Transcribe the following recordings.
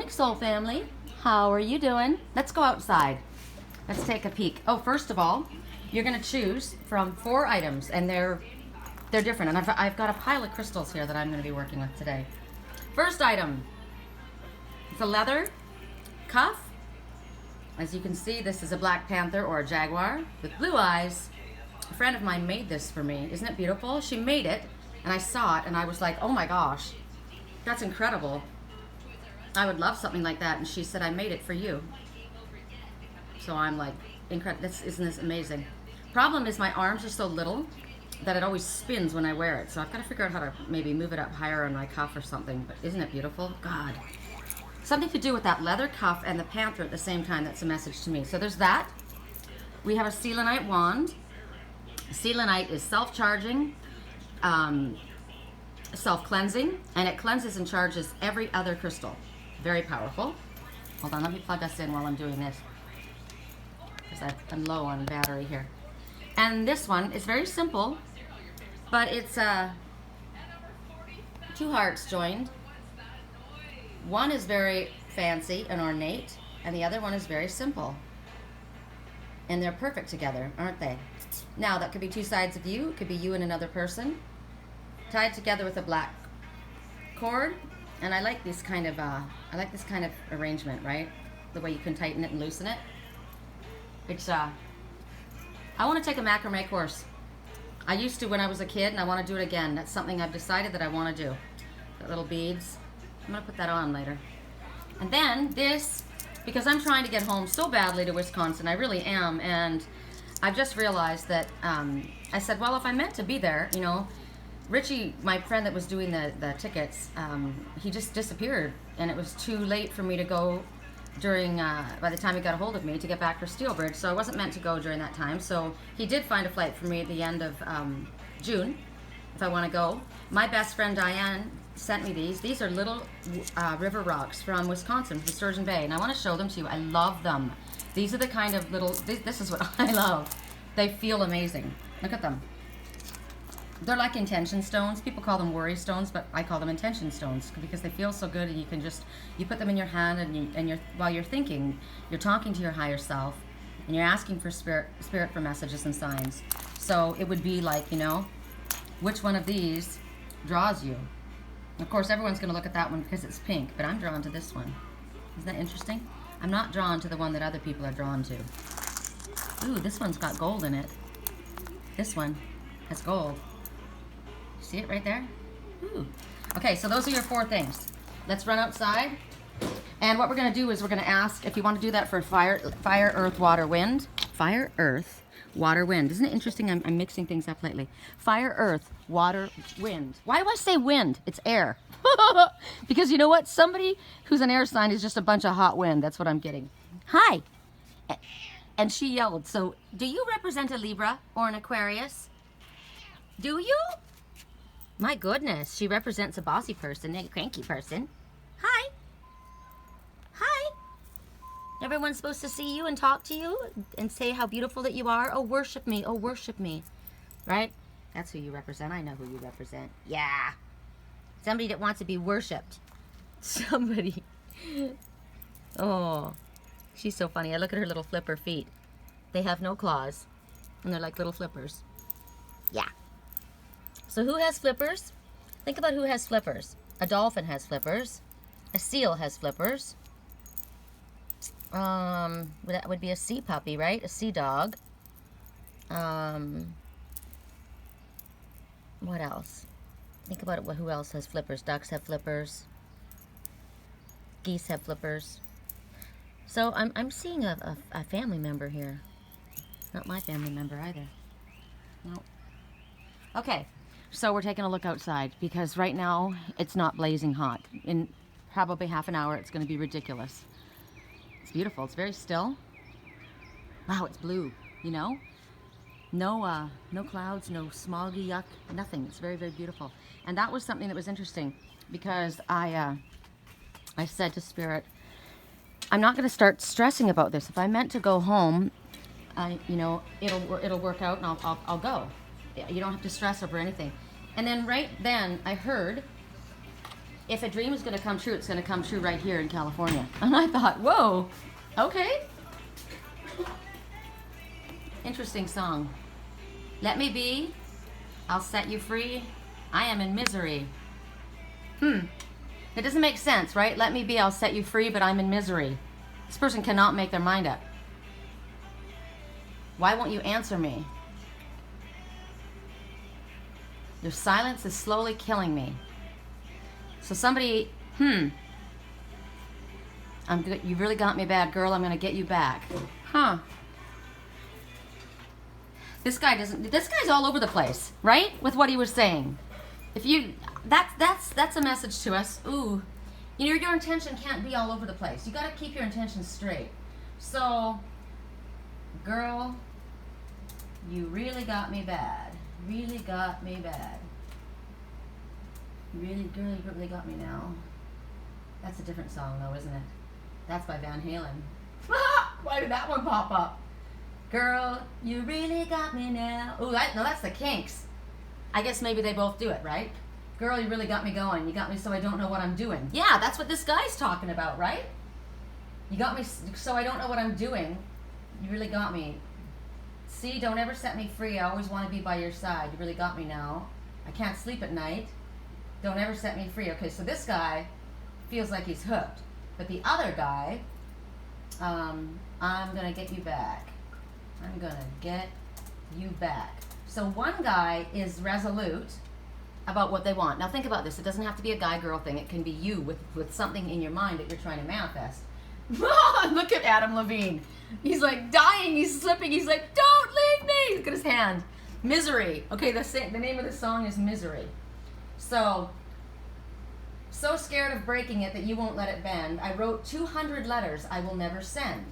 Zodiac Soul family, how are you doing? Let's go outside. Let's take a peek. Oh, first of all, you're gonna choose from 4 items, and they're different. And I've got a pile of crystals here that I'm gonna be working with today. First item, it's a leather cuff. As you can see, this is a black panther or a jaguar with blue eyes. A friend of mine made this for me. Isn't it beautiful? She made it, and I saw it, and I was like, oh my gosh, that's incredible. I would love something like that. And she said, I made it for you. So I'm like, incredible. Isn't this amazing? Problem is my arms are so little that it always spins when I wear it. So I've got to figure out how to maybe move it up higher on my cuff or something. But isn't it beautiful? God. Something to do with that leather cuff and the panther at the same time. That's a message to me. So there's that. We have a Selenite wand. Selenite is self-charging, self-cleansing, and it cleanses and charges every other crystal. Very powerful. Hold on, let me plug us in while I'm doing this, because I'm low on battery here. And this one is very simple, but it's 2 hearts joined. One is very fancy and ornate, and the other one is very simple. And they're perfect together, aren't they? Now, that could be 2 sides of you. It could be you and another person, tied together with a black cord. And I like this kind of arrangement, right? The way you can tighten it and loosen it. It's I want to take a macrame course. I used to when I was a kid, and I want to do it again. That's something I've decided that I want to do. Got little beads. I'm gonna put that on later. And then this, because I'm trying to get home so badly to Wisconsin, I really am, and I've just realized that I said, well, if I'm meant to be there, you know, Richie, my friend that was doing the tickets, he just disappeared, and it was too late for me to go during, by the time he got a hold of me to get back for Steelbridge, so I wasn't meant to go during that time. So he did find a flight for me at the end of June, if I want to go. My best friend Diane sent me these. These are little river rocks from Wisconsin, from Sturgeon Bay, and I want to show them to you. I love them. These are the kind of little, this is what I love. They feel amazing. Look at them. They're like intention stones. People call them worry stones, but I call them intention stones because they feel so good, and you can just, you put them in your hand, and you're while you're thinking, you're talking to your higher self, and you're asking for spirit for messages and signs. So it would be like, you know, which one of these draws you? Of course, everyone's going to look at that one because it's pink, but I'm drawn to this one. Isn't that interesting? I'm not drawn to the one that other people are drawn to. Ooh, this one's got gold in it. This one has gold. See it right there? Ooh. Okay, so those are your 4 things. Let's run outside. And what we're going to do is we're going to ask if you want to do that for fire, earth, water, wind. Fire, earth, water, wind. Isn't it interesting? I'm mixing things up lately. Fire, earth, water, wind. Why do I say wind? It's air. Because you know what? Somebody who's an air sign is just a bunch of hot wind. That's what I'm getting. Hi. And she yelled. So, do you represent a Libra or an Aquarius? Do you? My goodness, she represents a bossy person, a cranky person. Hi. Hi. Everyone's supposed to see you and talk to you and say how beautiful that you are. Oh, worship me. Oh, worship me. Right? That's who you represent. I know who you represent. Yeah. Somebody that wants to be worshipped. Somebody. Oh, she's so funny. I look at her little flipper feet. They have no claws, and they're like little flippers. Yeah. So who has flippers? Think about who has flippers. A dolphin has flippers. A seal has flippers. That would be a sea puppy, right? A sea dog. What else? Think about it. Who else has flippers? Ducks have flippers. Geese have flippers. So I'm seeing a family member here. Not my family member either. No. Okay, so we're taking a look outside because right now it's not blazing hot. In probably half an hour it's going to be ridiculous. It's beautiful. It's very still. Wow, it's blue, you know? No clouds, no smoggy yuck, nothing. It's very, very beautiful. And that was something that was interesting because I said to Spirit, I'm not going to start stressing about this. If I'm meant to go home, you know, it'll work out, and I'll go. You don't have to stress over anything. And then right then I heard if a dream is going to come true, it's going to come true right here in California. And I thought, whoa, okay. Interesting song. Let me be, I'll set you free. I am in misery. It doesn't make sense, right? Let me be, I'll set you free, but I'm in misery. This person cannot make their mind up. Why won't you answer me? Your silence is slowly killing me. So somebody, you really got me bad, girl. I'm going to get you back. This guy's all over the place, right? With what he was saying. If you, that's a message to us. Ooh, your intention can't be all over the place. You got to keep your intention straight. So, girl, you really got me bad. Really got me bad. Really, girl, you really got me now. That's a different song, though, isn't it? That's by Van Halen. Why did that one pop up? Girl, you really got me now. Ooh, no, that's the Kinks. I guess maybe they both do it, right? Girl, you really got me going. You got me so I don't know what I'm doing. Yeah, that's what this guy's talking about, right? You got me so I don't know what I'm doing. You really got me. See, don't ever set me free. I always want to be by your side. You really got me now. I can't sleep at night. Don't ever set me free. Okay, so this guy feels like he's hooked. But the other guy, I'm going to get you back. I'm going to get you back. So one guy is resolute about what they want. Now think about this. It doesn't have to be a guy-girl thing. It can be you with something in your mind that you're trying to manifest. Look at Adam Levine. He's like dying. He's slipping. He's like, don't leave me. Look at his hand. Misery. Okay, the name of the song is Misery. So scared of breaking it that you won't let it bend. I wrote 200 letters I will never send.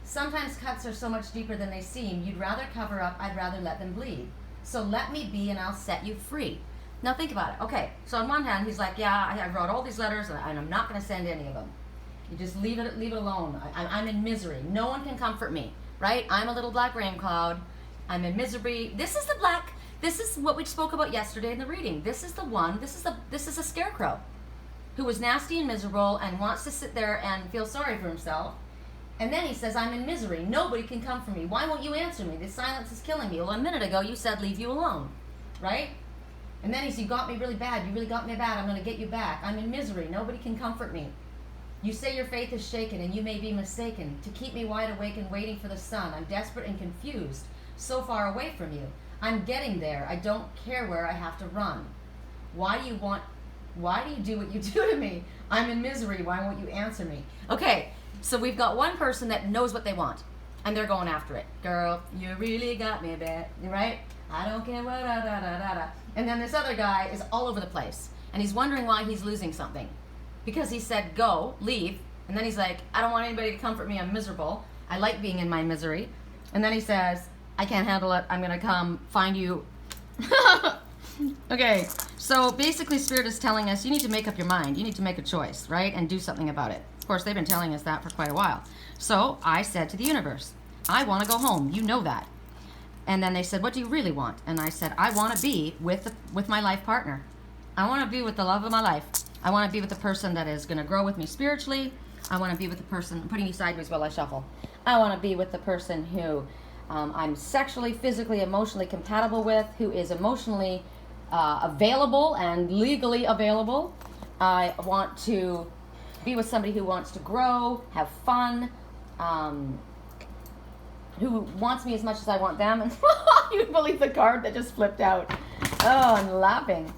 Sometimes cuts are so much deeper than they seem. You'd rather cover up, I'd rather let them bleed. So let me be and I'll set you free. Now think about it. Okay, so on one hand, he's like, yeah, I wrote all these letters and I'm not going to send any of them. You just leave it alone. I'm in misery. No one can comfort me, right? I'm a little black rain cloud. I'm in misery. This is what we spoke about yesterday in the reading. This is a scarecrow who was nasty and miserable and wants to sit there and feel sorry for himself. And then he says, I'm in misery. Nobody can comfort me. Why won't you answer me? This silence is killing me. Well, a minute ago you said leave you alone, right? And then he said, you got me really bad. You really got me bad. I'm going to get you back. I'm in misery. Nobody can comfort me. You say your faith is shaken, and you may be mistaken. To keep me wide awake and waiting for the sun. I'm desperate and confused, so far away from you. I'm getting there. I don't care where I have to run. Why do you do what you do to me? I'm in misery. Why won't you answer me? Okay. So we've got one person that knows what they want, and they're going after it. Girl, you really got me bad, right? I don't care what, da, da, da, da, da. And then this other guy is all over the place, and he's wondering why he's losing something. Because he said, go, leave, and then he's like, I don't want anybody to comfort me, I'm miserable. I like being in my misery. And then he says, I can't handle it, I'm going to come find you. Okay, so basically Spirit is telling us you need to make up your mind. You need to make a choice, right? And do something about it. Of course, they've been telling us that for quite a while. So I said to the universe, I want to go home. You know that. And then they said, what do you really want? And I said, I want to be with my life partner. I want to be with the love of my life. I want to be with the person that is going to grow with me spiritually. I want to be with the person, I'm putting you sideways while I shuffle. I want to be with the person who I'm sexually, physically, emotionally compatible with, who is emotionally available and legally available. I want to be with somebody who wants to grow, have fun, who wants me as much as I want them. And you believe the card that just flipped out. Oh, I'm laughing.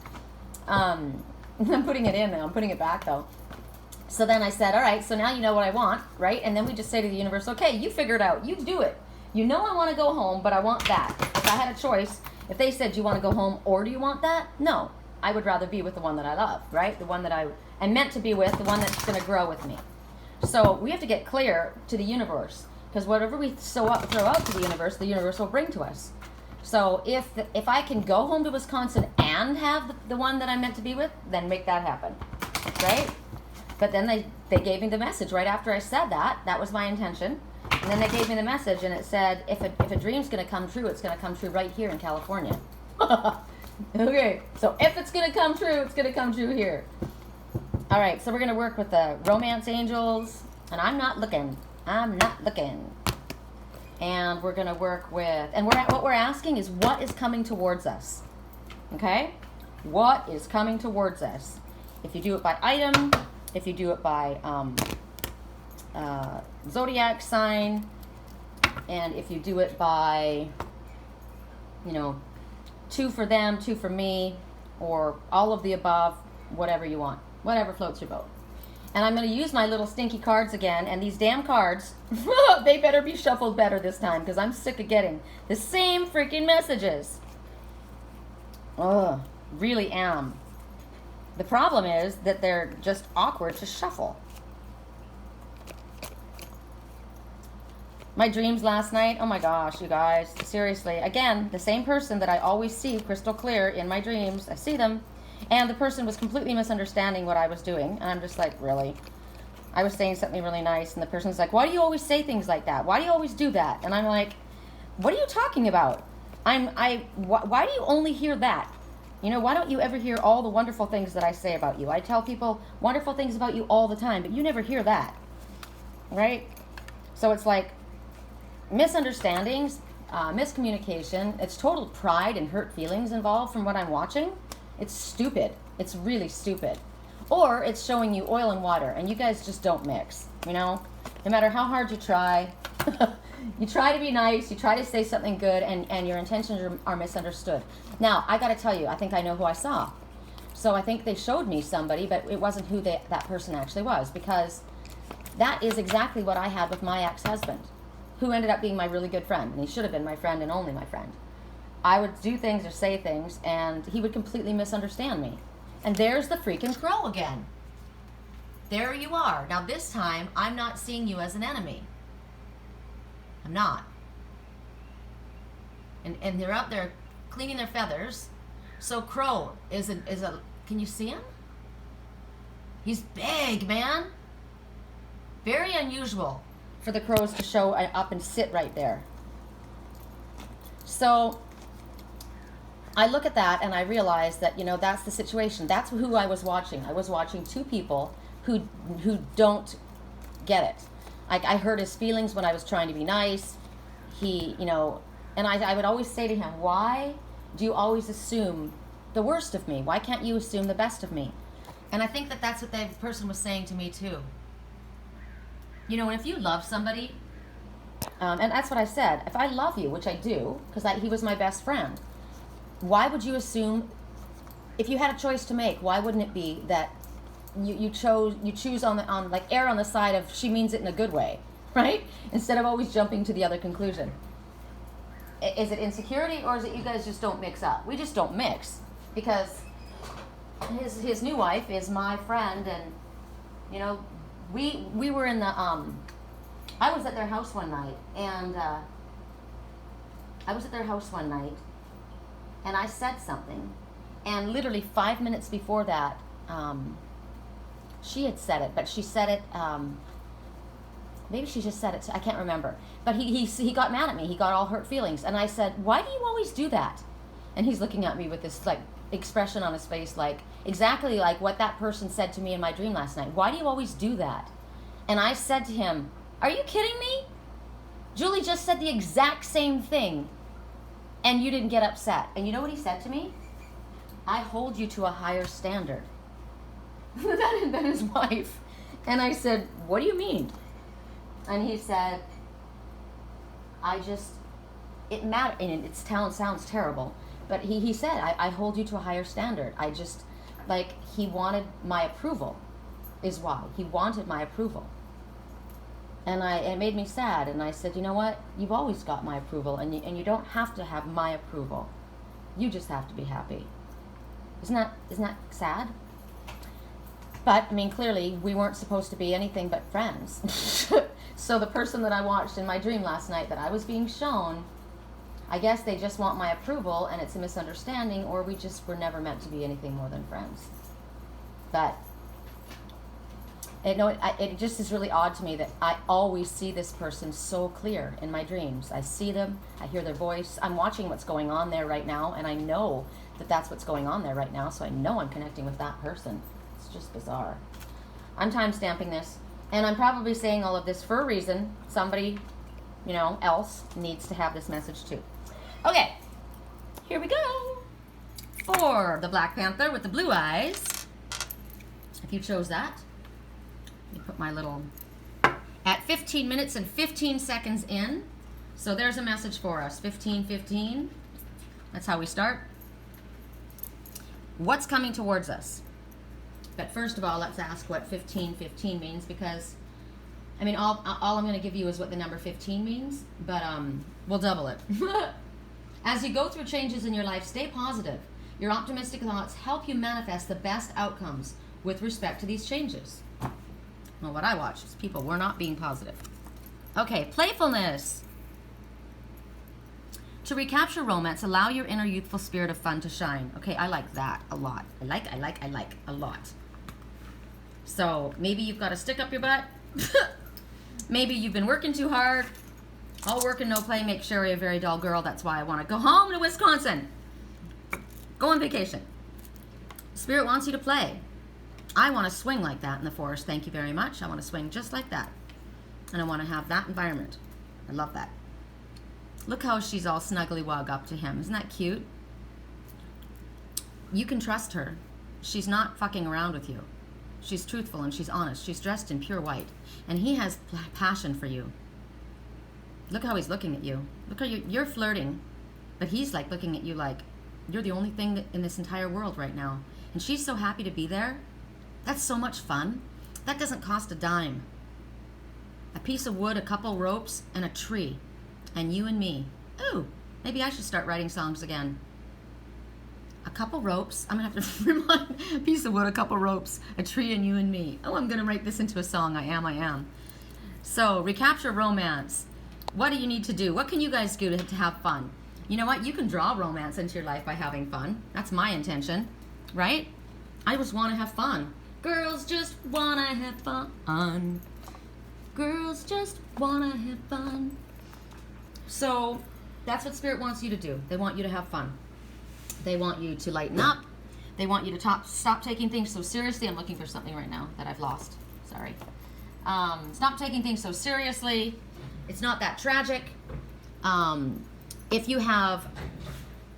I'm putting it in now. I'm putting it back, though. So then I said, all right, so now you know what I want, right? And then we just say to the universe, okay, you figure it out. You do it. You know I want to go home, but I want that. If I had a choice, if they said, do you want to go home or do you want that? No. I would rather be with the one that I love, right? The one that I am meant to be with, the one that's going to grow with me. So we have to get clear to the universe, because whatever we throw out to the universe will bring to us. So if I can go home to Wisconsin and have the one that I'm meant to be with, then make that happen, right? But then they gave me the message right after I said that. That was my intention. And then they gave me the message, and it said, if a dream's going to come true, it's going to come true right here in California. Okay, so if it's going to come true, it's going to come true here. All right, so we're going to work with the romance angels, and I'm not looking. And we're going to work with, and what we're asking is what is coming towards us. Okay? What is coming towards us? If you do it by item, if you do it by zodiac sign, and if you do it by, 2 for them, 2 for me, or all of the above, whatever you want. Whatever floats your boat. And I'm going to use my little stinky cards again. And these damn cards, they better be shuffled better this time, because I'm sick of getting the same freaking messages. Ugh, really am. The problem is that they're just awkward to shuffle. My dreams last night, oh my gosh, you guys. Seriously. Again, the same person that I always see crystal clear in my dreams. I see them. And the person was completely misunderstanding what I was doing. And I'm just like, really? I was saying something really nice. And the person's like, why do you always say things like that? Why do you always do that? And I'm like, what are you talking about? Why do you only hear that? Why don't you ever hear all the wonderful things that I say about you? I tell people wonderful things about you all the time, but you never hear that. Right? So it's like misunderstandings, miscommunication. It's total pride and hurt feelings involved from what I'm watching. It's stupid. It's really stupid. Or it's showing you oil and water, and you guys just don't mix, No matter how hard you try, you try to be nice, you try to say something good, and your intentions are misunderstood. Now, I got to tell you, I think I know who I saw. So I think they showed me somebody, but it wasn't who that person actually was, because that is exactly what I had with my ex-husband, who ended up being my really good friend, and he should have been my friend and only my friend. I would do things or say things, and he would completely misunderstand me. And there's the freaking crow again. There you are. Now this time, I'm not seeing you as an enemy. I'm not. And they're out there cleaning their feathers. So crow is a. Can you see him? He's big, man. Very unusual for the crows to show up and sit right there. So I look at that and I realize that, that's the situation. That's who I was watching. I was watching 2 people who don't get it. I hurt his feelings when I was trying to be nice. He, and I would always say to him, why do you always assume the worst of me? Why can't you assume the best of me? And I think that that's what that person was saying to me too. And if you love somebody, and that's what I said, if I love you, which I do, because he was my best friend, why would you assume, if you had a choice to make, why wouldn't it be that you choose on err on the side of she means it in a good way, right? Instead of always jumping to the other conclusion. Is it insecurity, or is it you guys just don't mix up? We just don't mix, because his new wife is my friend, and we were in the I was at their house one night, and I said something, and literally 5 minutes before that, she had said it, but she said it, maybe she just said it, I can't remember, but he got mad at me, he got all hurt feelings, and I said, why do you always do that? And he's looking at me with this, expression on his face, exactly like what that person said to me in my dream last night. Why do you always do that? And I said to him, are you kidding me? Julie just said the exact same thing, and you didn't get upset. And you know what he said to me? I hold you to a higher standard than his wife. And I said, what do you mean? And he said, it matters, and it sounds terrible, but he said, I hold you to a higher standard. He wanted my approval, is why. He wanted my approval. And it made me sad, and I said, you know what? You've always got my approval, and you don't have to have my approval. You just have to be happy. Isn't that sad? But, clearly, we weren't supposed to be anything but friends. So the person that I watched in my dream last night that I was being shown, I guess they just want my approval, and it's a misunderstanding, or we just were never meant to be anything more than friends. But it just is really odd to me that I always see this person so clear in my dreams. I see them, I hear their voice, I'm watching what's going on there right now, and I know that that's what's going on there right now, so I know I'm connecting with that person. It's just bizarre. I'm timestamping this. And I'm probably saying all of this for a reason. Somebody, else needs to have this message too. Okay, here we go. For the Black Panther with the blue eyes. If you chose that, let me put my little... At 15 minutes and 15 seconds in. So there's a message for us. 15:15. That's how we start. What's coming towards us? But first of all, let's ask what 15:15 means, because all I'm going to give you is what the number 15 means, but we'll double it. As you go through changes in your life, stay positive. Your optimistic thoughts help you manifest the best outcomes with respect to these changes. Well, what I watch is people were not being positive. Okay, playfulness. To recapture romance, allow your inner youthful spirit of fun to shine. Okay, I like that a lot. I like a lot. So maybe you've got to stick up your butt. Maybe you've been working too hard. All work and no play makes Sherry a very dull girl. That's why I want to go home to Wisconsin. Go on vacation. Spirit wants you to play. I want to swing like that in the forest. Thank you very much. I want to swing just like that. And I want to have that environment. I love that. Look how she's all snuggly wug up to him. Isn't that cute? You can trust her. She's not fucking around with you. She's truthful and she's honest. She's dressed in pure white. And he has passion for you. Look how he's looking at you. Look how you're flirting. But he's like looking at you like you're the only thing in this entire world right now. And she's so happy to be there. That's so much fun. That doesn't cost a dime. A piece of wood, a couple ropes, and a tree. And you and me. Ooh, maybe I should start writing songs again. A couple ropes. I'm going to have to remind a piece of wood, a couple ropes, a tree, and you and me. Oh, I'm going to write this into a song. I am. So, recapture romance. What do you need to do? What can you guys do to have fun? You know what? You can draw romance into your life by having fun. That's my intention, right? I just want to have fun. Girls just want to have fun. Girls just want to have fun. So that's what Spirit wants you to do. They want you to have fun. They want you to lighten up. They want you to stop taking things so seriously. I'm looking for something right now that I've lost. Sorry. Stop taking things so seriously. It's not that tragic. If you have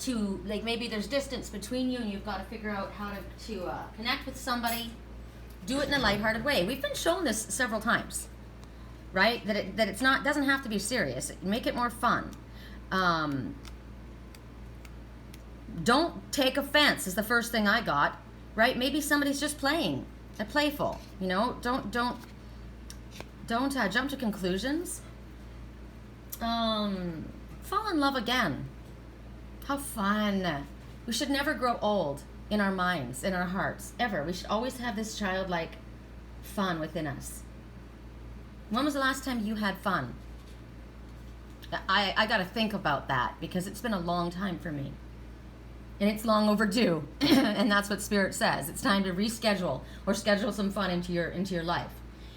to, like, maybe there's distance between you and you've got to figure out how to connect with somebody, do it in a lighthearted way. We've been shown this several times, right? That it's not, doesn't have to be serious. Make it more fun. Don't take offense is the first thing I got, right? Maybe somebody's just playing, playful. Don't jump to conclusions. Fall in love again. How fun. We should never grow old in our minds, in our hearts, ever. We should always have this childlike fun within us. When was the last time you had fun? I got to think about that because it's been a long time for me. And it's long overdue. And that's what Spirit says. It's time to reschedule or schedule some fun into your life.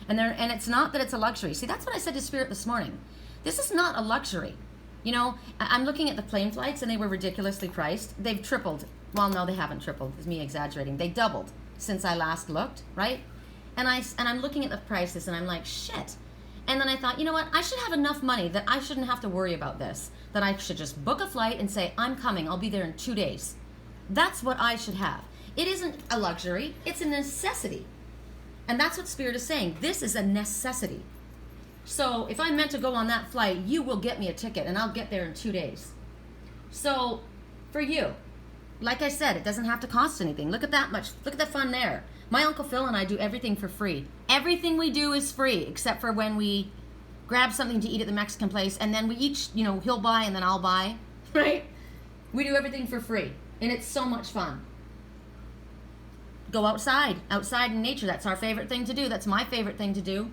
And it's not that it's a luxury. See, that's what I said to Spirit this morning. This is not a luxury. I'm looking at the plane flights and they were ridiculously priced. They've tripled. Well, no, they haven't tripled. It's me exaggerating. They doubled since I last looked, right? And I'm looking at the prices and I'm like, shit. And then I thought, you know what? I should have enough money that I shouldn't have to worry about this. That I should just book a flight and say, I'm coming. I'll be there in 2 days. That's what I should have. It isn't a luxury. It's a necessity. And that's what Spirit is saying. This is a necessity. So if I'm meant to go on that flight, you will get me a ticket and I'll get there in 2 days. So for you, like I said, it doesn't have to cost anything. Look at that much. Look at the fun there. My Uncle Phil and I do everything for free. Everything we do is free except for when we grab something to eat at the Mexican place and then we each, he'll buy and then I'll buy, right? We do everything for free and it's so much fun. Go outside in nature. That's our favorite thing to do. That's my favorite thing to do.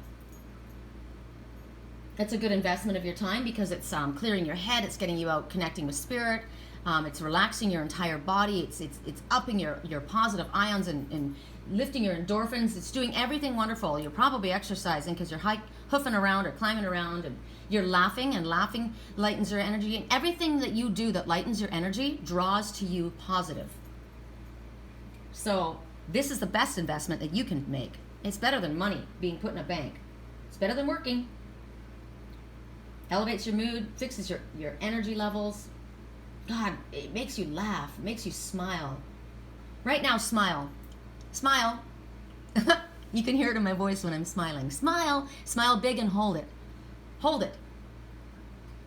It's a good investment of your time because it's clearing your head. It's getting you out connecting with Spirit. It's relaxing your entire body. It's upping your positive ions and lifting your endorphins. It's doing everything wonderful. You're probably exercising because you're hoofing around or climbing around and you're laughing, and laughing lightens your energy. And everything that you do that lightens your energy draws to you positive. So This is the best investment that you can make. It's better than money being put in a bank. It's better than working. Elevates your mood, fixes your energy levels. God, it makes you laugh, it makes you smile. Right now, smile. Smile. You can hear it in my voice when I'm smiling. Smile. Smile big and hold it. Hold it.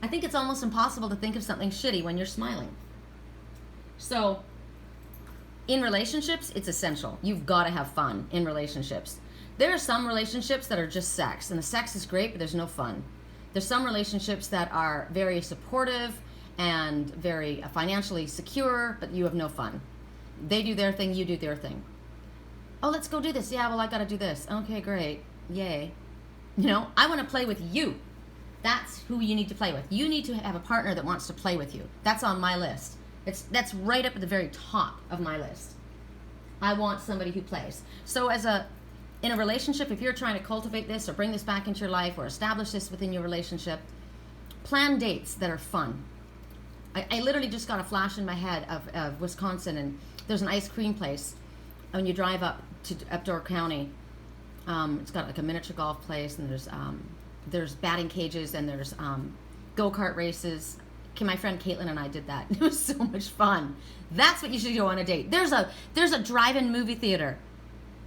I think it's almost impossible to think of something shitty when you're smiling. So, in relationships, it's essential. You've got to have fun in relationships. There are some relationships that are just sex, and the sex is great, but there's no fun. There's some relationships that are very supportive and very financially secure, but you have no fun. They do their thing, you do their thing. Oh, let's go do this. Yeah, well, I got to do this. Okay, great. Yay. You know, I want to play with you. That's who you need to play with. You need to have a partner that wants to play with you. That's on my list. That's right up at the very top of my list. I want somebody who plays. So in a relationship, if you're trying to cultivate this or bring this back into your life or establish this within your relationship, plan dates that are fun. I literally just got a flash in my head of Wisconsin, and there's an ice cream place. When you drive up to Door County, it's got like a miniature golf place, and there's batting cages, and there's go-kart races. Okay, my friend Caitlin and I did that. It was so much fun. That's what you should do on a date. There's a drive-in movie theater.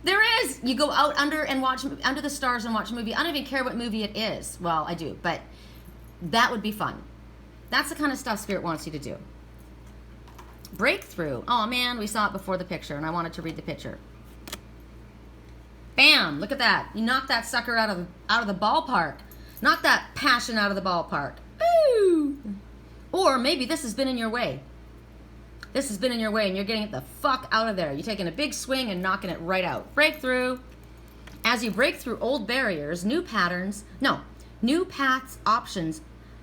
There is. You go out under the stars and watch a movie. I don't even care what movie it is. Well, I do, but that would be fun. That's the kind of stuff Spirit wants you to do. Breakthrough. Oh man, we saw it before the picture, and I wanted to read the picture. Bam! Look at that. You knocked that sucker out of the ballpark. Knock that passion out of the ballpark. Woo! Or maybe this has been in your way. This has been in your way, and you're getting it the fuck out of there. You're taking a big swing and knocking it right out. Breakthrough. As you break through old barriers, new paths, options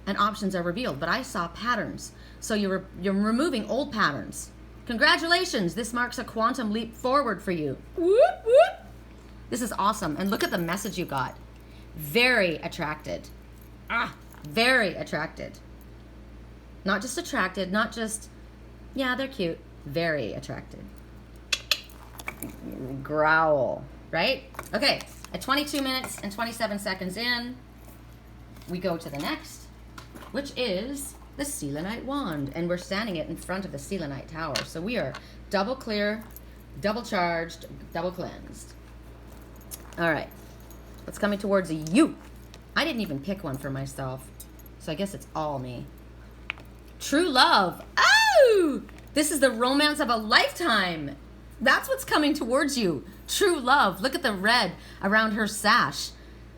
are revealed. But I saw patterns. So you're removing old patterns. Congratulations. This marks a quantum leap forward for you. Whoop, whoop. This is awesome. And look at the message you got. Very attracted. Very attracted. Not just attracted, not just, yeah, they're cute. Very attracted. Growl, right? Okay, at 22 minutes and 27 seconds in, we go to the next, which is the Selenite wand. And we're standing it in front of the Selenite tower. So we are double clear, double charged, double cleansed. All right, what's coming towards you? I didn't even pick one for myself, so I guess it's all me. True love. Oh, this is the romance of a lifetime. That's what's coming towards you. True love. Look at the red around her sash.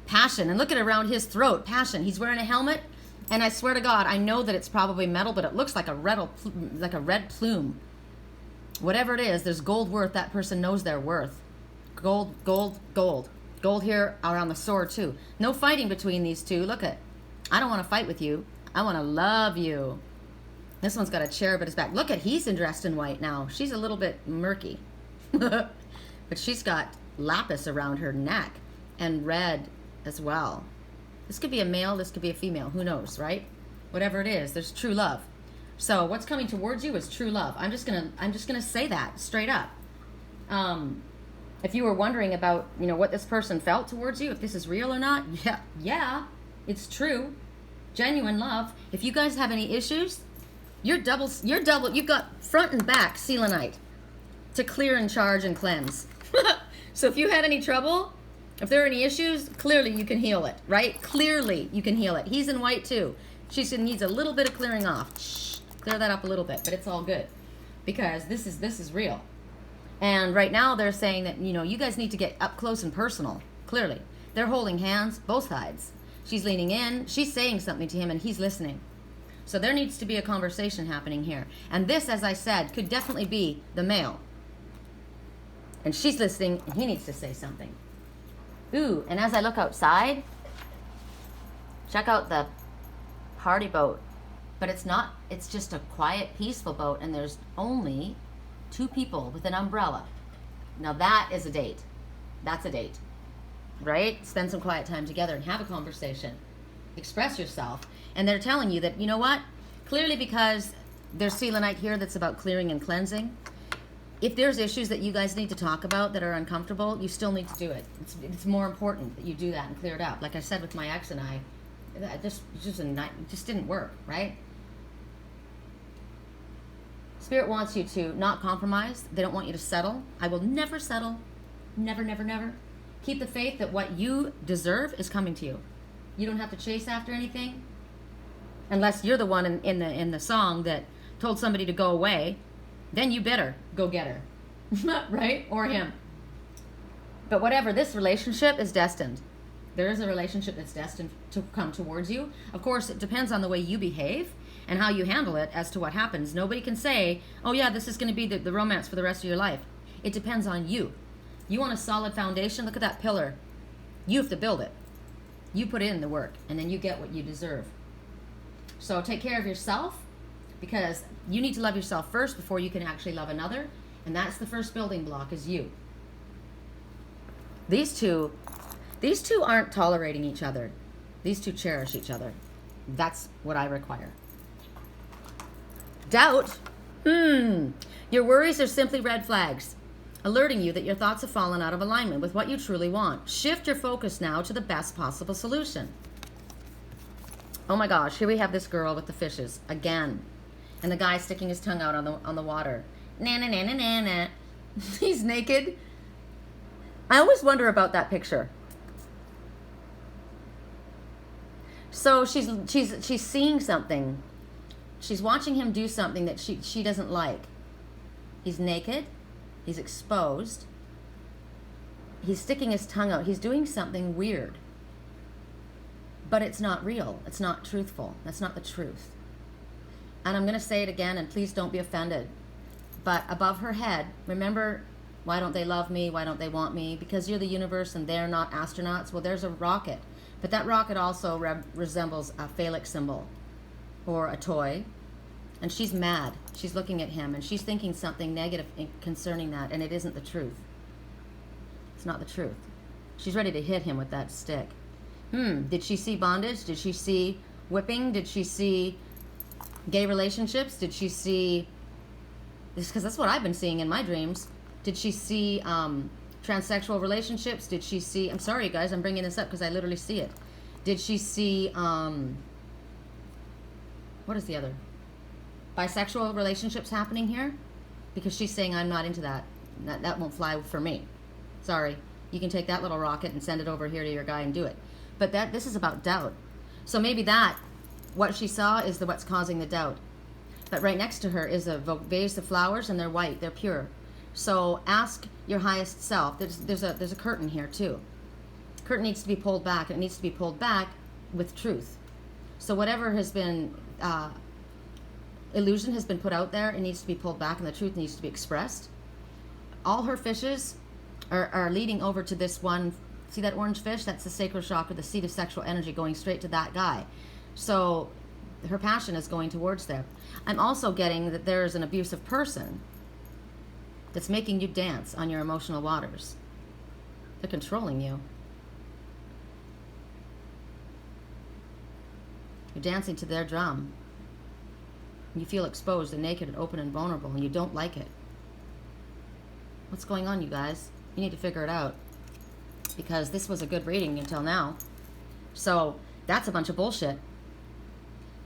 Passion. And look at it around his throat. Passion. He's wearing a helmet. And I swear to God, I know that it's probably metal, but it looks like a red plume. Whatever it is, there's gold worth. That person knows their worth. Gold, gold, gold. Gold here around the sword too. No fighting between these two. Look at, I don't want to fight with you. I want to love you. This one's got a cherub at his back. Look at, he's dressed in white now. She's a little bit murky. But she's got lapis around her neck and red as well. This could be a male, this could be a female. Who knows, right? Whatever it is, there's true love. So what's coming towards you is true love. I'm just gonna say that straight up. If you were wondering about, what this person felt towards you, if this is real or not, yeah, it's true. Genuine love. If you guys have any issues, you've got front and back Selenite to clear and charge and cleanse. So if you had any trouble, if there are any issues, clearly you can heal it, right? Clearly you can heal it. He's in white too. She needs a little bit of clearing off. Shh, clear that up a little bit, but it's all good because this is real. And right now they're saying that, you guys need to get up close and personal. Clearly. They're holding hands, both sides. She's leaning in, she's saying something to him, and he's listening. So there needs to be a conversation happening here. And this, as I said, could definitely be the male. And she's listening, and he needs to say something. Ooh, and as I look outside, check out the party boat. But it's just a quiet, peaceful boat, and there's only 2 people with an umbrella. Now that is a date. That's a date. Right? Spend some quiet time together and have a conversation. Express yourself. And they're telling you that, you know what? Clearly because there's Selenite here that's about clearing and cleansing. if there's issues that you guys need to talk about that are uncomfortable, you still need to do it. It's more important that you do that and clear it up. Like I said with my ex and I, it just didn't work, right? Spirit wants you to not compromise. They don't want you to settle. I will never settle. Never, never, never. Keep the faith that what you deserve is coming to you. You don't have to chase after anything, unless you're the one in the song that told somebody to go away. Then you better go get her, right? Or him. But whatever, this relationship is destined. There is a relationship that's destined to come towards you. Of course, it depends on the way you behave and how you handle it as to what happens. Nobody can say, oh yeah, this is going to be the romance for the rest of your life. It depends on you. You want a solid foundation? Look at that pillar. You have to build it. You put in the work, and then you get what you deserve. So take care of yourself, because you need to love yourself first before you can actually love another. And that's the first building block, is you. These two aren't tolerating each other. These two cherish each other. That's what I require. Doubt. Your worries are simply red flags, alerting you that your thoughts have fallen out of alignment with what you truly want. Shift your focus now to the best possible solution. Oh my gosh, here we have this girl with the fishes again. And the guy sticking his tongue out on the water. Na na na na na na. He's naked. I always wonder about that picture. So she's seeing something. She's watching him do something that she doesn't like. He's naked. He's exposed. He's sticking his tongue out. He's doing something weird. But it's not real. It's not truthful. That's not the truth. And I'm going to say it again, and please don't be offended. But above her head, remember, why don't they love me? Why don't they want me? Because you're the universe and they're not astronauts. Well, there's a rocket. But that rocket also resembles a phallic symbol or a toy. And she's mad. She's looking at him and she's thinking something negative concerning that, and it isn't the truth. It's not the truth. She's ready to hit him with that stick. Did she see bondage? Did she see whipping? Did she see gay relationships? Did she see this? Because that's what I've been seeing in my dreams. Did she see transsexual relationships? Did she see, I'm sorry guys, I'm bringing this up because I literally see it. Did she see what is the other? Bisexual relationships happening here? Because she's saying I'm not into that. That won't fly for me. Sorry. You can take that little rocket and send it over here to your guy and do it. But this is about doubt. So maybe what she saw is what's causing the doubt. But right next to her is a vase of flowers, and they're white, they're pure. So ask your highest self. There's a curtain here too. Curtain needs to be pulled back, and it needs to be pulled back with truth. So whatever has been illusion has been put out there, it needs to be pulled back, and the truth needs to be expressed. All her fishes are leading over to this one. See that orange fish? That's the sacral chakra, the seat of sexual energy, going straight to that guy. So her passion is going towards there. I'm also getting that there is an abusive person that's making you dance on your emotional waters. They're controlling you. You're dancing to their drum. You feel exposed and naked and open and vulnerable, and you don't like it. What's going on, you guys? You need to figure it out, because this was a good reading until now. So that's a bunch of bullshit.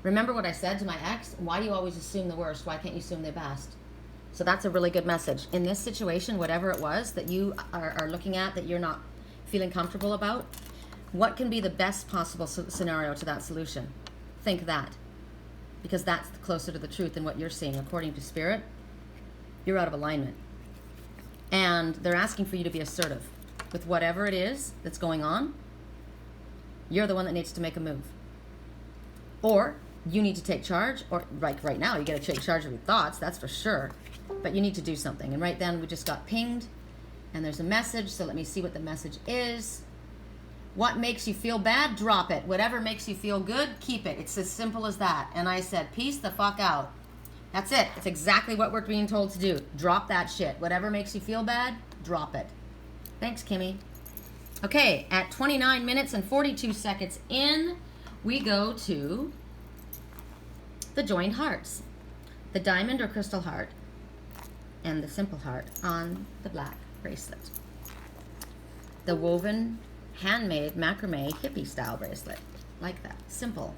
Remember what I said to my ex? Why do you always assume the worst? Why can't you assume the best? So that's a really good message. In this situation, whatever it was that you are looking at that you're not feeling comfortable about, what can be the best possible scenario to that solution? Think that. Because that's closer to the truth than what you're seeing. According to Spirit, you're out of alignment. And they're asking for you to be assertive. With whatever it is that's going on, you're the one that needs to make a move. Or you need to take charge, or like right now, you got to take charge of your thoughts, that's for sure. But you need to do something. And right then, we just got pinged, and there's a message, so let me see what the message is. What makes you feel bad? Drop it. Whatever makes you feel good, keep it. It's as simple as that. And I said, peace the fuck out. That's it. It's exactly what we're being told to do. Drop that shit. Whatever makes you feel bad, drop it. Thanks, Kimmy. Okay, at 29 minutes and 42 seconds in, we go to the joined hearts. The diamond or crystal heart. and the simple heart on the black bracelet. The woven, handmade, macrame, hippie style bracelet. Like that. Simple.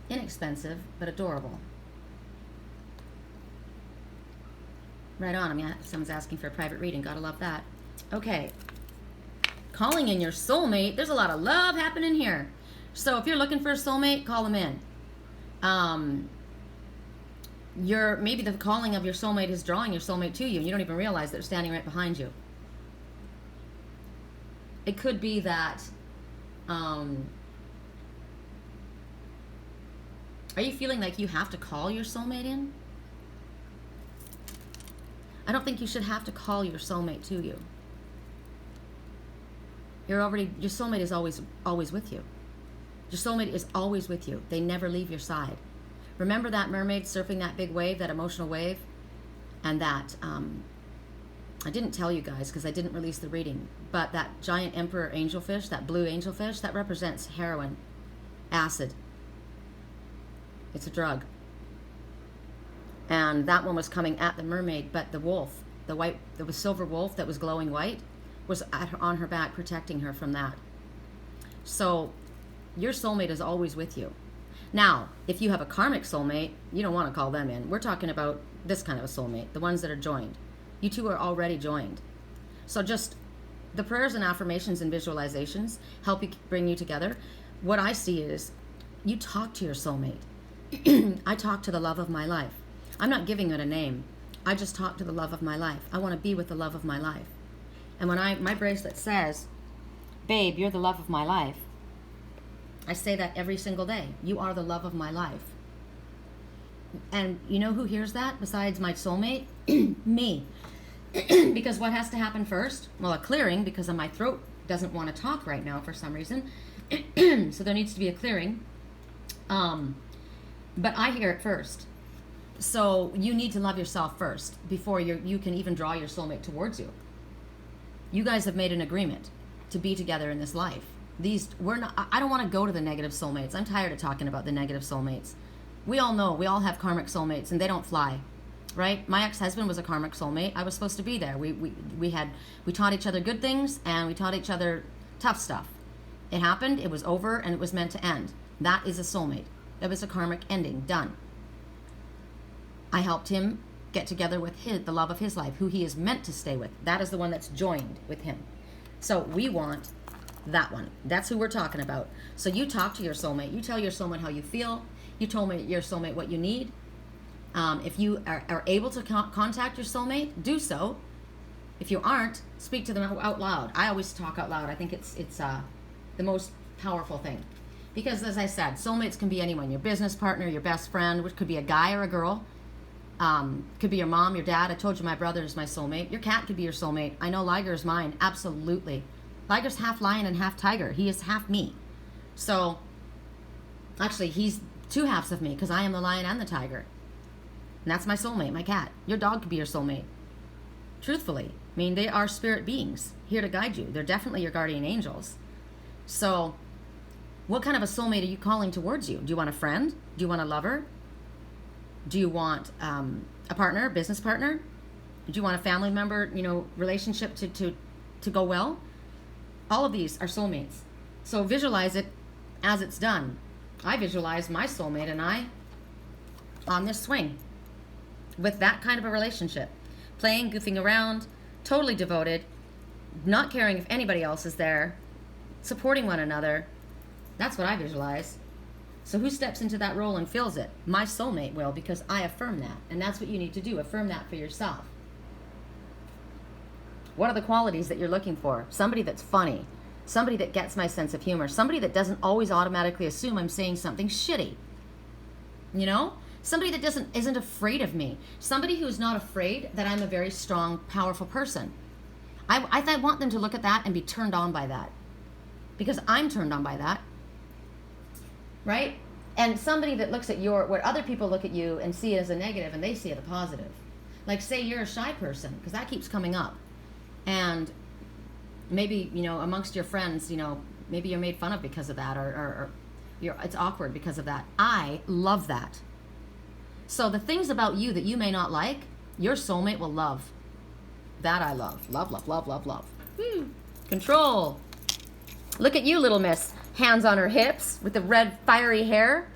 Inexpensive, but adorable. Right on. I mean, someone's asking for a private reading. Gotta love that. Okay. Calling in your soulmate. There's a lot of love happening here. So if you're looking for a soulmate, call them in. Maybe the calling of your soulmate is drawing your soulmate to you, and you don't even realize they're standing right behind you. It could be that, are you feeling like you have to call your soulmate in? I don't think you should have to call your soulmate to you. Your soulmate is always with you. Your soulmate is always with you. They never leave your side. Remember that mermaid surfing that big wave, that emotional wave? And that, I didn't tell you guys because I didn't release the reading, but that giant emperor angelfish, that blue angelfish, that represents heroin, acid. It's a drug. And that one was coming at the mermaid, but the wolf, the silver wolf that was glowing white, was on her back protecting her from that. So your soulmate is always with you. Now, if you have a karmic soulmate, you don't want to call them in. We're talking about this kind of a soulmate, the ones that are joined. You two are already joined. So just the prayers and affirmations and visualizations help you bring you together. What I see is you talk to your soulmate. I talk to the love of my life. I'm not giving it a name. I just talk to the love of my life. I want to be with the love of my life. And when my bracelet says, babe, you're the love of my life, I say that every single day. You are the love of my life. And you know who hears that besides my soulmate? Me. Because what has to happen first? Well, a clearing, because my throat doesn't want to talk right now for some reason. So there needs to be a clearing. But I hear it first. So you need to love yourself first before you can even draw your soulmate towards you. You guys have made an agreement to be together in this life. I don't want to go to the negative soulmates. I'm tired of talking about the negative soulmates. We all know, we all have karmic soulmates, and they don't fly, right? My ex-husband was a karmic soulmate. I was supposed to be there. We taught each other good things, and we taught each other tough stuff. It happened, it was over, and it was meant to end. That is a soulmate. That was a karmic ending, done. I helped him get together with the love of his life, who he is meant to stay with. That is the one that's joined with him. So we want that one. That's who we're talking about. So you talk to your soulmate. You tell your soulmate how you feel. You told your soulmate what you need. If you are able to contact your soulmate, do so. If you aren't, speak to them out loud. I always talk out loud. I think it's the most powerful thing. Because as I said, soulmates can be anyone. Your business partner, your best friend, which could be a guy or a girl. Could be your mom, your dad. I told you my brother is my soulmate. Your cat could be your soulmate. I know Liger is mine. Absolutely. Liger's half lion and half tiger. He is half me. So, actually, he's two halves of me because I am the lion and the tiger. And that's my soulmate, my cat. Your dog could be your soulmate. Truthfully. I mean, they are spirit beings here to guide you. They're definitely your guardian angels. So, what kind of a soulmate are you calling towards you? Do you want a friend? Do you want a lover? Do you want a partner, a business partner? Do you want a family member, relationship to go well? All of these are soulmates. So visualize it as it's done. I visualize my soulmate and I on this swing with that kind of a relationship. Playing, goofing around, totally devoted, not caring if anybody else is there, supporting one another. That's what I visualize. So who steps into that role and fills it? My soulmate will, because I affirm that. And that's what you need to do. Affirm that for yourself. What are the qualities that you're looking for? Somebody that's funny. Somebody that gets my sense of humor. Somebody that doesn't always automatically assume I'm saying something shitty. Somebody that isn't afraid of me. Somebody who's not afraid that I'm a very strong, powerful person. I want them to look at that and be turned on by that. Because I'm turned on by that. Right? And somebody that looks at what other people look at you and see it as a negative and they see it a positive. Like say you're a shy person, because that keeps coming up. And maybe, amongst your friends, maybe you're made fun of because of that or it's awkward because of that. I love that. So the things about you that you may not like, Your soulmate will love. That I love. Love, love, love, love, love. Control. Look at you, little miss. Hands on her hips with the red fiery hair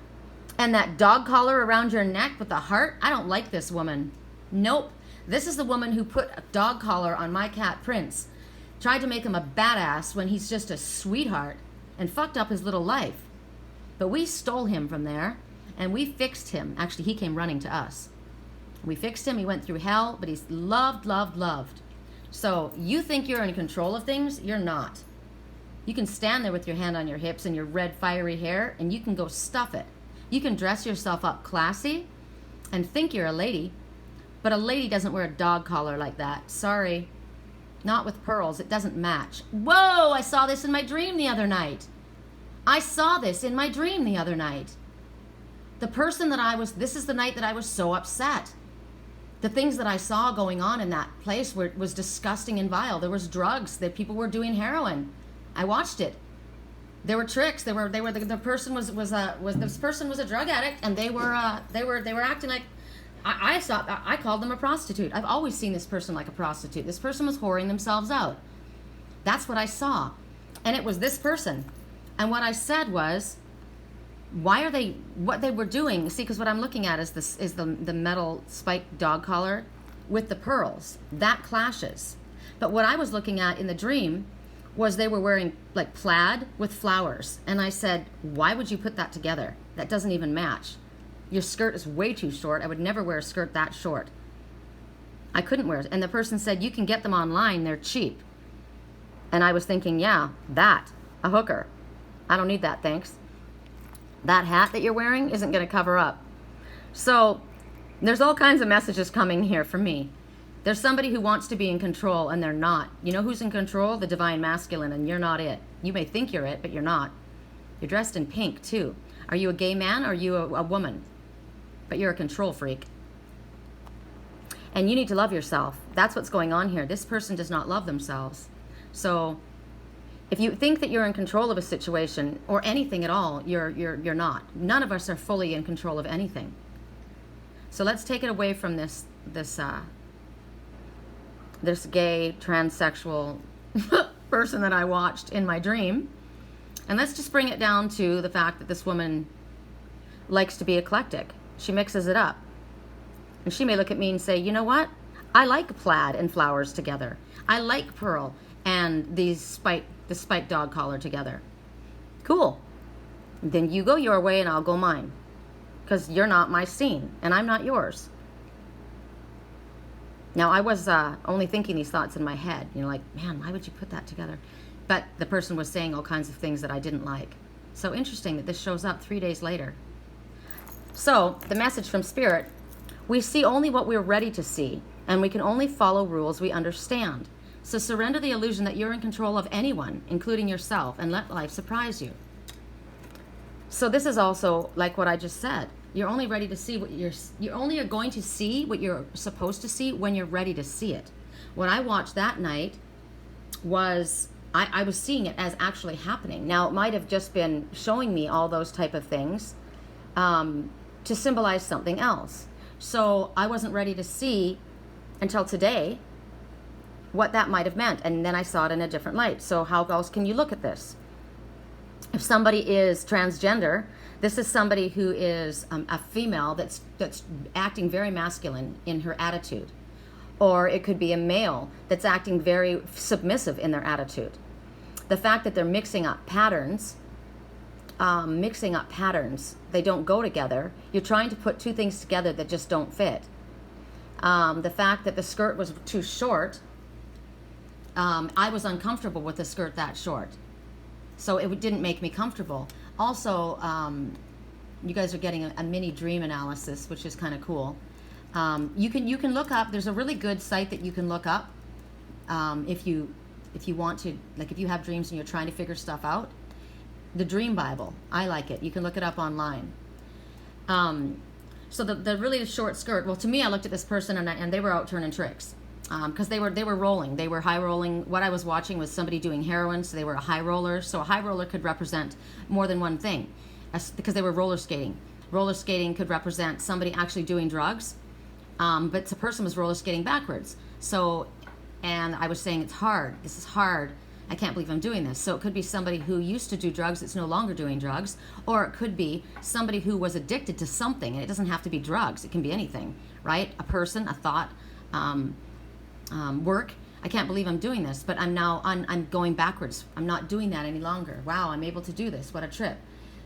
and that dog collar around your neck with the heart. I don't like this woman. Nope. This is the woman who put a dog collar on my cat Prince. Tried to make him a badass when he's just a sweetheart and fucked up his little life. But we stole him from there and we fixed him. Actually, he came running to us. We fixed him. He went through hell, but he's loved, loved, loved. So you think you're in control of things? You're not. You can stand there with your hand on your hips and your red fiery hair and you can go stuff it. You can dress yourself up classy and think you're a lady, but a lady doesn't wear a dog collar like that. Sorry. Not with pearls. It doesn't match. Whoa, I saw this in my dream the other night. I saw this in my dream the other night. The person that this is the night that I was so upset. The things that I saw going on in that place was disgusting and vile. There was drugs. That people were doing heroin. I watched it. There were tricks. The person was this person was a drug addict, and they were acting like I called them a prostitute. I've always seen this person like a prostitute. This person was whoring themselves out. That's what I saw, and it was this person. And what I said was, why are they, what they were doing, see, because what I'm looking at is the metal spiked dog collar with the pearls. That clashes. But what I was looking at in the dream was they were wearing like plaid with flowers. And I said, why would you put that together? That doesn't even match. Your skirt is way too short. I would never wear a skirt that short. I couldn't wear it. And the person said, you can get them online. They're cheap. And I was thinking, yeah, a hooker. I don't need that, thanks. That hat that you're wearing isn't going to cover up. So there's all kinds of messages coming here for me. There's somebody who wants to be in control and they're not. You know who's in control? The divine masculine, and you're not it. You may think you're it, but you're not. You're dressed in pink too. Are you a gay man or are you a woman? But you're a control freak. And you need to love yourself. That's what's going on here. This person does not love themselves. So if you think that you're in control of a situation or anything at all, you're not. None of us are fully in control of anything. So let's take it away from this gay transsexual person that I watched in my dream, and let's just bring it down to the fact that this woman likes to be eclectic. She mixes it up, and she may look at me and say, you know what? I like plaid and flowers together. I like pearl and the spiked dog collar together. Cool. Then you go your way and I'll go mine. Because you're not my scene and I'm not yours. Now I was only thinking these thoughts in my head. You know, like, man, why would you put that together? But the person was saying all kinds of things that I didn't like. So interesting that this shows up 3 days later. So the message from Spirit, we see only what we're ready to see, and we can only follow rules we understand. So surrender the illusion that you're in control of anyone, including yourself, and let life surprise you. So this is also like what I just said. You're only ready to see what you're only are going to see what you're supposed to see when you're ready to see it. What I watched that night was I was seeing it as actually happening. Now it might have just been showing me all those type of things to symbolize something else. So I wasn't ready to see until today what that might have meant, and then I saw it in a different light. So how else can you look at this? If somebody is transgender, this is somebody who is a female that's acting very masculine in her attitude, or it could be a male that's acting very submissive in their attitude. The fact that they're mixing up patterns, they don't go together. You're trying to put two things together that just don't fit. The fact that the skirt was too short, I was uncomfortable with the skirt that short. So it didn't make me comfortable. Also, you guys are getting a mini dream analysis, which is kind of cool. You can look up, there's a really good site that you can look up if you want to, like if you have dreams and you're trying to figure stuff out. The Dream Bible, I like it. You can look it up online. So the really short skirt, well, to me, I looked at this person and they were out turning tricks. Because they were rolling. They were high rolling. What I was watching was somebody doing heroin, so they were a high roller. So a high roller could represent more than one thing, because they were roller skating. Roller skating could represent somebody actually doing drugs, But the person was roller skating backwards. So, and I was saying, it's hard. This is hard. I can't believe I'm doing this. So it could be somebody who used to do drugs that's no longer doing drugs, or it could be somebody who was addicted to something, and it doesn't have to be drugs. It can be anything, right? A person, a thought, work. I can't believe I'm doing this, but I'm going backwards. I'm not doing that any longer. Wow, I'm able to do this. What a trip.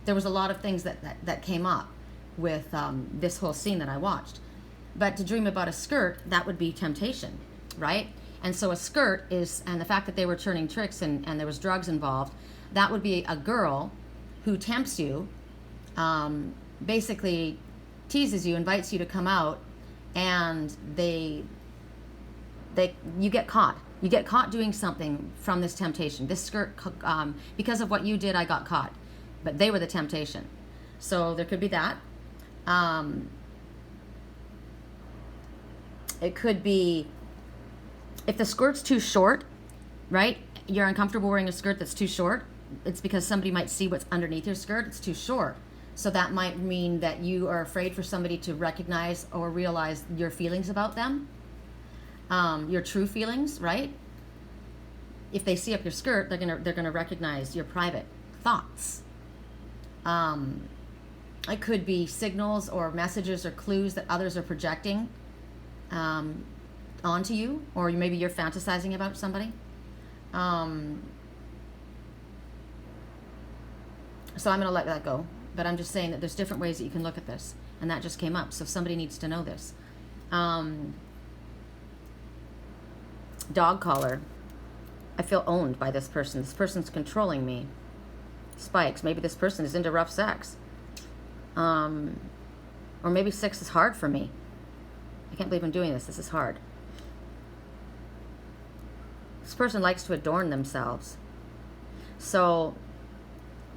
There was a lot of things that came up with this whole scene that I watched. But to dream about a skirt, that would be temptation, right? And so a skirt is, and the fact that they were turning tricks and there was drugs involved, that would be a girl who tempts you, basically teases you, invites you to come out, and you get caught. You get caught doing something from this temptation. This skirt, because of what you did, I got caught. But they were the temptation. So there could be that. It could be, if the skirt's too short, right? You're uncomfortable wearing a skirt that's too short. It's because somebody might see what's underneath your skirt. It's too short. So that might mean that you are afraid for somebody to recognize or realize your feelings about them. Your true feelings, right? If they see up your skirt, they're gonna recognize your private thoughts. It could be signals or messages or clues that others are projecting onto you, or maybe you're fantasizing about somebody. So I'm gonna let that go, but I'm just saying that there's different ways that you can look at this, and that just came up, so somebody needs to know this. Dog collar. I feel owned by this person. This person's controlling me. Spikes. Maybe this person is into rough sex. Or maybe sex is hard for me. I can't believe I'm doing this. This is hard. This person likes to adorn themselves. So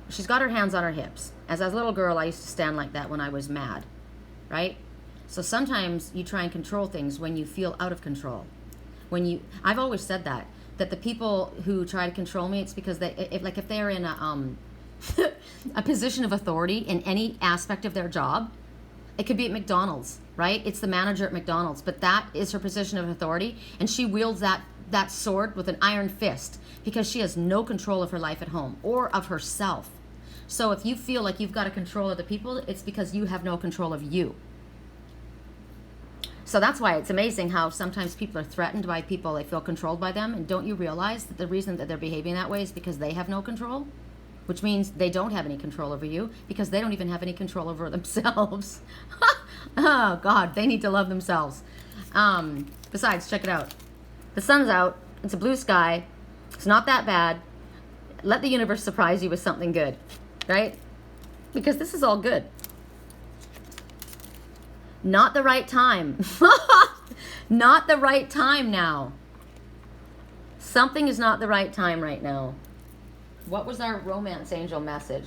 she's got her hands on her hips. As a little girl, I used to stand like that when I was mad, right? So sometimes you try and control things when you feel out of control. I've always said that the people who try to control me, it's because if they're in a position of authority in any aspect of their job, it could be at McDonald's, right? It's the manager at McDonald's, but that is her position of authority, and she wields that sword with an iron fist because she has no control of her life at home or of herself. So if you feel like you've got to control other people, it's because you have no control of you. So that's why it's amazing how sometimes people are threatened by people, they feel controlled by them, and don't you realize that the reason that they're behaving that way is because they have no control? Which means they don't have any control over you because they don't even have any control over themselves. Oh, God, they need to love themselves. Besides, check it out. The sun's out. It's a blue sky. It's not that bad. Let the universe surprise you with something good, right? Because this is all good. Not the right time. Not the right time now. Something is not the right time right now. What was our romance angel message?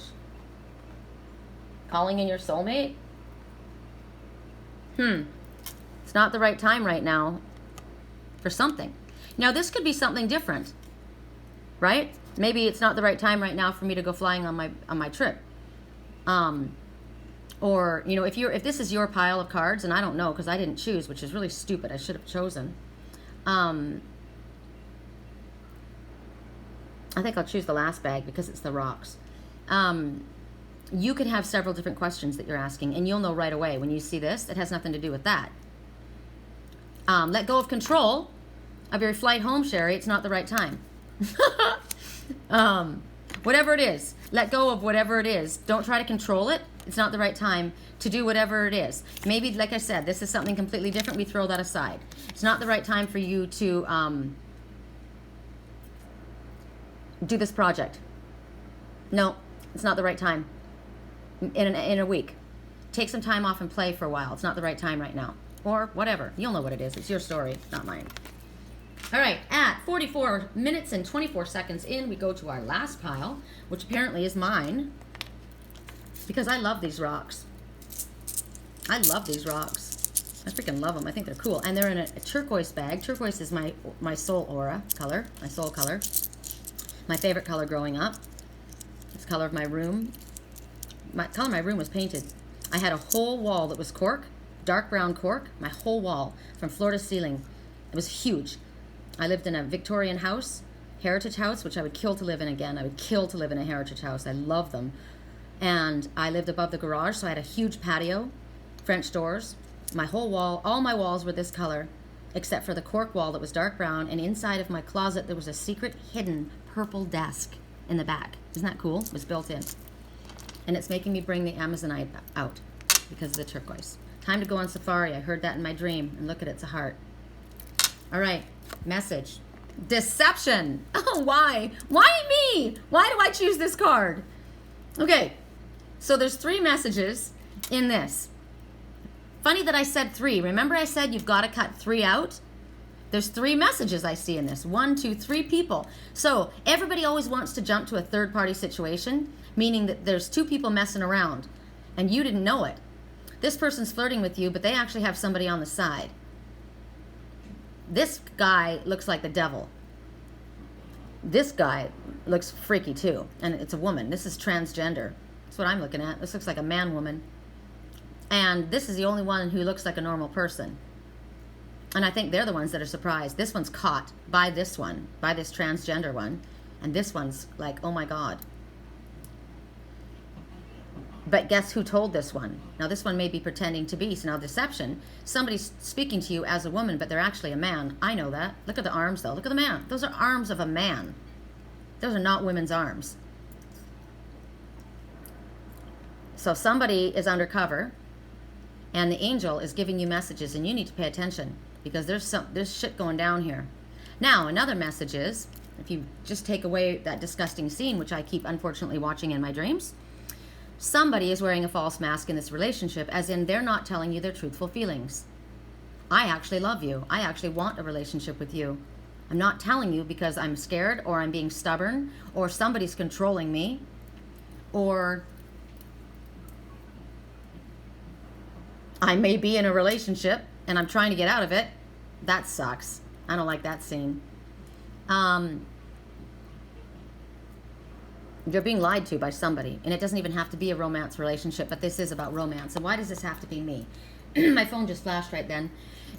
Calling in your soulmate? It's not the right time right now for something. Now, this could be something different, right? Maybe it's not the right time right now for me to go flying on my trip. Or, you know, if this is your pile of cards, and I don't know because I didn't choose, which is really stupid. I should have chosen. I think I'll choose the last bag because it's the rocks. You could have several different questions that you're asking, and you'll know right away when you see this. It has nothing to do with that. Let go of control of your flight home, Sherry. It's not the right time. Whatever it is, let go of whatever it is. Don't try to control it. It's not the right time to do whatever it is. Maybe, like I said, this is something completely different. We throw that aside. It's not the right time for you to do this project. No, it's not the right time. In a week. Take some time off and play for a while. It's not the right time right now. Or whatever. You'll know what it is. It's your story, not mine. All right, at 44 minutes and 24 seconds in, we go to our last pile, which apparently is mine, because I love these rocks. I love these rocks. I freaking love them. I think they're cool. And they're in a turquoise bag. Turquoise is my soul aura color, my soul color. My favorite color growing up. It's the color of my room. My color of my room was painted. I had a whole wall that was cork, dark brown cork, my whole wall, from floor to ceiling. It was huge. I lived in a Victorian house, heritage house, which I would kill to live in again. I would kill to live in a heritage house. I love them. And I lived above the garage, so I had a huge patio, French doors. My whole wall, all my walls were this color, except for the cork wall that was dark brown, and inside of my closet there was a secret hidden purple desk in the back. Isn't that cool? It was built in. And it's making me bring the Amazonite out because of the turquoise. Time to go on safari. I heard that in my dream, and look at it, it's a heart. All right, message. Deception. Oh, why? Why me? Why do I choose this card? Okay, so there's 3 messages in this. Funny that I said 3. Remember I said you've got to cut 3 out? There's 3 messages I see in this. 1, 2, 3 people. So everybody always wants to jump to a third-party situation, meaning that there's 2 people messing around, and you didn't know it. This person's flirting with you, but they actually have somebody on the side. This guy looks like the devil. This guy looks freaky too, and it's a woman. This is transgender. That's what I'm looking at. This looks like a man-woman. And this is the only one who looks like a normal person. And I think they're the ones that are surprised. This one's caught by this one, by this transgender one. And this one's like, oh my God. But guess who told this one? Now this one may be pretending to be. So now deception. Somebody's speaking to you as a woman, but they're actually a man. I know that. Look at the arms though. Look at the man. Those are arms of a man. Those are not women's arms. So somebody is undercover, and the angel is giving you messages, and you need to pay attention because there's shit going down here. Now, another message is, if you just take away that disgusting scene, which I keep unfortunately watching in my dreams, somebody is wearing a false mask in this relationship, as in they're not telling you their truthful feelings. I actually love you. I actually want a relationship with you. I'm not telling you because I'm scared, or I'm being stubborn, or somebody's controlling me, or I may be in a relationship and I'm trying to get out of it. That sucks. I don't like that scene. You're being lied to by somebody, and it doesn't even have to be a romance relationship, but this is about romance. And why does this have to be me? My phone just flashed right then.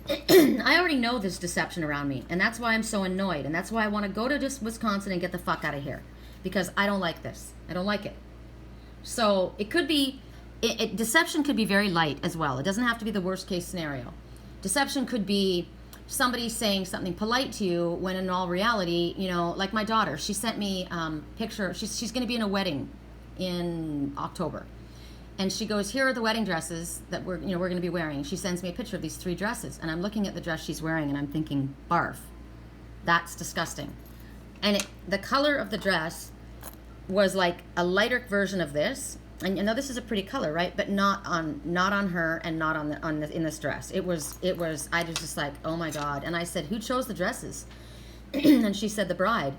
I already know there's deception around me, and that's why I'm so annoyed, and that's why I want to go to just Wisconsin and get the fuck out of here, because I don't like this. I don't like it. So it could be, deception could be very light as well. It doesn't have to be the worst case scenario. Deception could be somebody saying something polite to you when in all reality, you know, like my daughter, she sent me picture. She's going to be in a wedding in October, and she goes, here are the wedding dresses that we're going to be wearing. She sends me a picture of these 3 dresses, and I'm looking at the dress she's wearing, and I'm thinking, barf, that's disgusting. And the color of the dress was like a lighter version of this. And you know, this is a pretty color, right? But not on her, and not in this dress. It was. I was just like, oh my God. And I said, who chose the dresses? And she said, the bride.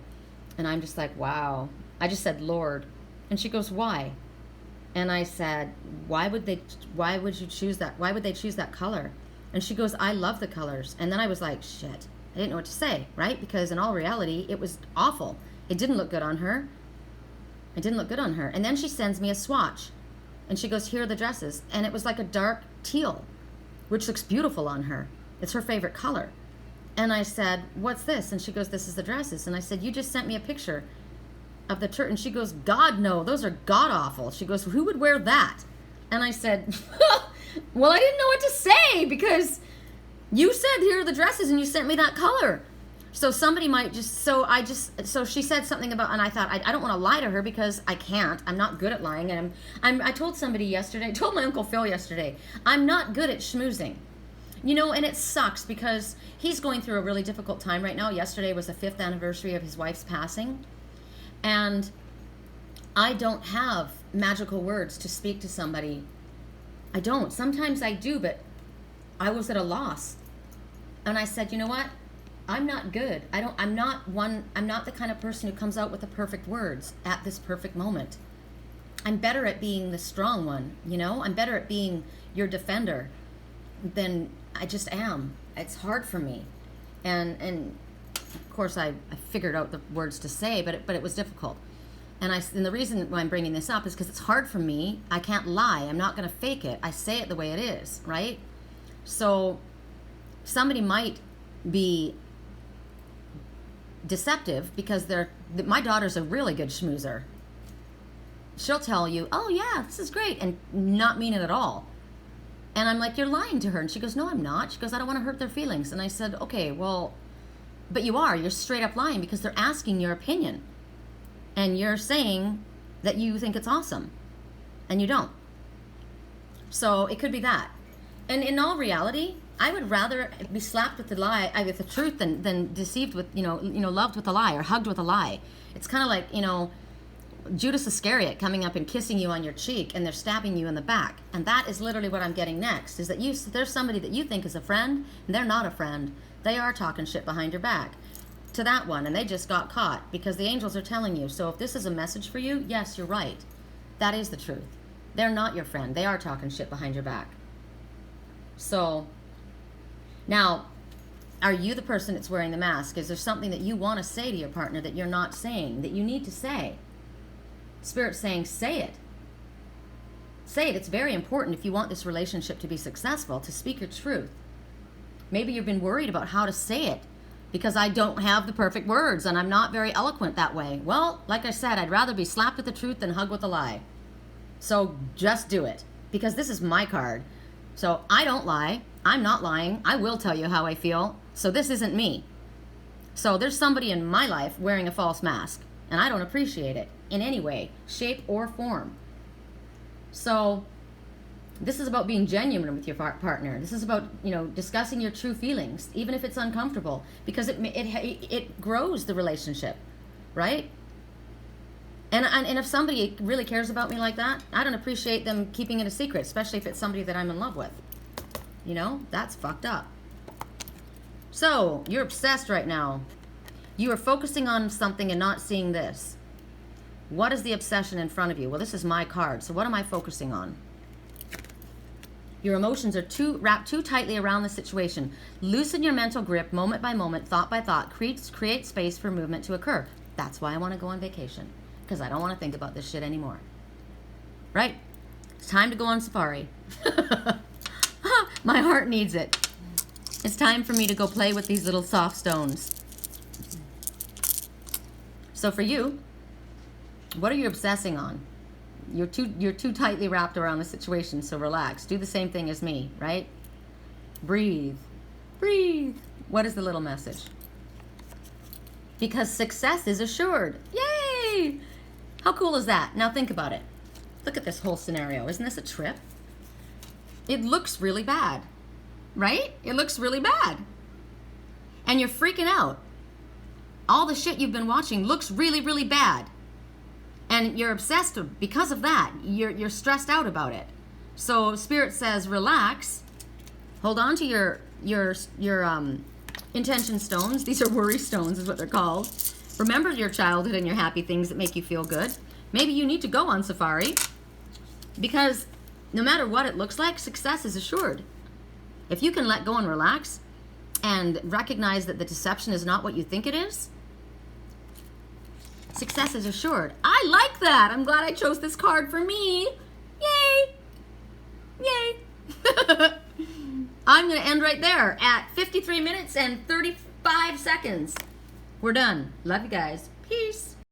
And I'm just like, wow. I just said, Lord. And she goes, why? And I said, why would you choose that? Why would they choose that color? And she goes, I love the colors. And then I was like, shit. I didn't know what to say, right? Because in all reality, it was awful. It didn't look good on her. It didn't look good on her. And then she sends me a swatch. And she goes, here are the dresses. And it was like a dark teal, which looks beautiful on her. It's her favorite color. And I said, what's this? And she goes, this is the dresses. And I said, you just sent me a picture of the church. And she goes, God, no, those are god-awful. She goes, who would wear that? And I said, well, I didn't know what to say because you said, here are the dresses, and you sent me that color. So somebody might just, so she said something about, and I thought, I don't want to lie to her because I can't. I'm not good at lying. And I told somebody yesterday, I told my Uncle Phil yesterday, I'm not good at schmoozing. You know, and it sucks because he's going through a really difficult time right now. Yesterday was the 5th anniversary of his wife's passing. And I don't have magical words to speak to somebody. I don't. Sometimes I do, but I was at a loss. And I said, you know what? I'm not good. I'm not the kind of person who comes out with the perfect words at this perfect moment. I'm better at being the strong one, you know? I'm better at being your defender than I just am. It's hard for me. And of course I figured out the words to say, but it was difficult. And the reason why I'm bringing this up is because it's hard for me. I can't lie. I'm not going to fake it. I say it the way it is, right? So somebody might be deceptive because my daughter's a really good schmoozer. She'll tell you, oh yeah, this is great, and not mean it at all. And I'm like, you're lying to her. And she goes, no, I'm not. She goes, I don't want to hurt their feelings. And I said, okay, well, but you are. You're straight up lying because they're asking your opinion. And you're saying that you think it's awesome. And you don't. So it could be that. And in all reality, I would rather be slapped with the lie, with the truth, than deceived with, loved with a lie or hugged with a lie. It's kind of like, Judas Iscariot coming up and kissing you on your cheek, and they're stabbing you in the back. And that is literally what I'm getting next, is that there's somebody that you think is a friend, and they're not a friend. They are talking shit behind your back to that one, and they just got caught because the angels are telling you. So if this is a message for you, yes, you're right. That is the truth. They're not your friend. They are talking shit behind your back. So now, are you the person that's wearing the mask? Is there something that you want to say to your partner that you're not saying, that you need to say? Spirit's saying, say it. Say it. It's very important if you want this relationship to be successful, to speak your truth. Maybe you've been worried about how to say it because I don't have the perfect words and I'm not very eloquent that way. Well, like I said, I'd rather be slapped with the truth than hugged with a lie. So just do it, because this is my card. So I don't lie. I'm not lying. I will tell you how I feel. So this isn't me. So there's somebody in my life wearing a false mask, and I don't appreciate it in any way, shape, or form. So this is about being genuine with your partner. This is about, discussing your true feelings, even if it's uncomfortable, because it grows the relationship, right? And if somebody really cares about me like that, I don't appreciate them keeping it a secret, especially if it's somebody that I'm in love with. That's fucked up. So, you're obsessed right now. You are focusing on something and not seeing this. What is the obsession in front of you? Well, this is my card, so what am I focusing on? Your emotions are wrapped too tightly around the situation. Loosen your mental grip, moment by moment, thought by thought. Create space for movement to occur. That's why I want to go on vacation, because I don't want to think about this shit anymore. Right? It's time to go on safari. My heart needs it. It's time for me to go play with these little soft stones. So for you, what are you obsessing on? You're too tightly wrapped around the situation, so relax. Do the same thing as me, right? Breathe. Breathe. What is the little message? Because success is assured. Yay! How cool is that? Now think about it. Look at this whole scenario. Isn't this a trip? It looks really bad, right? It looks really bad. And you're freaking out. All the shit you've been watching looks really, really bad. And you're obsessed because of that. You're stressed out about it. So Spirit says, relax. Hold on to your intention stones. These are worry stones is what they're called. Remember your childhood and your happy things that make you feel good. Maybe you need to go on safari, because no matter what it looks like, success is assured. If you can let go and relax and recognize that the deception is not what you think it is, success is assured. I like that. I'm glad I chose this card for me. Yay. Yay. I'm going to end right there at 53 minutes and 35 seconds. We're done. Love you guys.